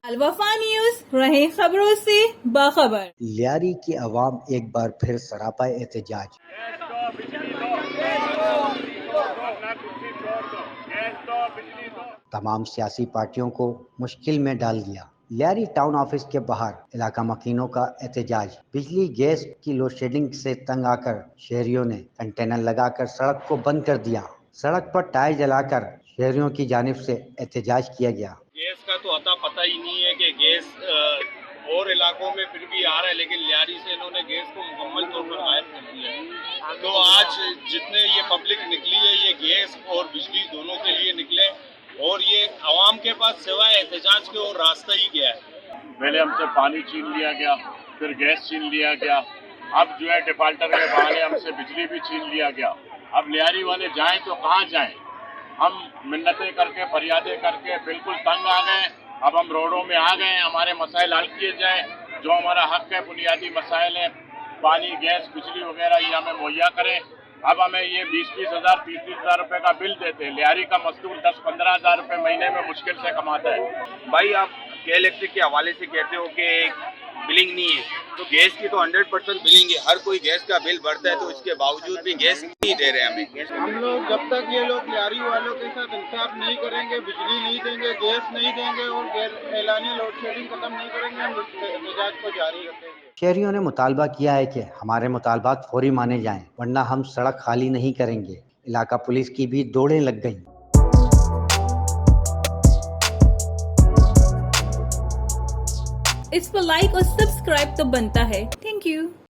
الوفا news رہے خبروں سے باخبر۔ لیاری کی عوام ایک بار پھر سراپا احتجاج۔ تمام سیاسی پارٹیوں کو مشکل میں ڈال دیا۔ لیاری ٹاؤن آفس کے باہر علاقہ مکینوں کا احتجاج۔ بجلی گیس کی لوڈ شیڈنگ سے تنگ آ کر شہریوں نے کنٹینر لگا کر سڑک کو بند کر دیا۔ سڑک پر ٹائر جلا کر شہریوں کی جانب سے احتجاج کیا گیا۔ گیس کا تو عطا پتہ ہی نہیں ہے کہ گیس اور علاقوں میں پھر بھی آ رہا ہے، لیکن لیاری سے انہوں نے گیس کو مکمل طور پر غائب کر دیا ہے۔ تو آج جتنے یہ پبلک نکلی ہے، یہ گیس اور بجلی دونوں کے لیے نکلے، اور یہ عوام کے پاس سوائے احتجاج کے اور راستہ ہی گیا ہے۔ پہلے ہم سے پانی چھین لیا گیا، پھر گیس چھین لیا گیا، اب جو ہے ڈیفالٹر کے بہانے ہم سے بجلی بھی چھین لیا گیا۔ اب لیاری والے جائیں تو کہاں جائیں؟ ہم منتیں کر کے فریادیں کر کے بالکل تنگ آ گئے۔ اب ہم روڈوں میں آ گئے، ہمارے مسائل حل کیے جائیں، جو ہمارا حق ہے، بنیادی مسائل ہیں، پانی، گیس، بجلی وغیرہ، یہ ہمیں مہیا کریں۔ اب ہمیں یہ 20-20 ہزار 30-30 ہزار روپے کا بل دیتے ہیں، لیاری کا مزدور 10-15 ہزار روپے مہینے میں مشکل سے کماتا ہے۔ بھائی آپ کے الیکٹرک کے حوالے سے کہتے ہو کہ بلنگ نہیں ہے، تو گیس کی تو 100% بلنگ ہے، ہر کوئی گیس کا بل بھرتا ہے، تو اس کے باوجود بھی گیس نہیں دے رہے ہمیں۔ ہم لوگ جب تک یہ لوگ لیاری والوں کے ساتھ انصاف نہیں کریں گے، بجلی نہیں دیں گے، گیس نہیں دیں گے اور غیر اعلانیہ لوڈ شیڈنگ ختم نہیں کریں گے، ہم احتجاج کو جاری رکھیں گے۔ شہریوں نے مطالبہ کیا ہے کہ ہمارے مطالبات فوری مانے جائیں، ورنہ ہم سڑک خالی نہیں کریں گے۔ علاقہ پولیس کی بھی دوڑیں لگ گئیں۔ اس پر لائک اور سبسکرائب تو بنتا ہے۔ Thank you.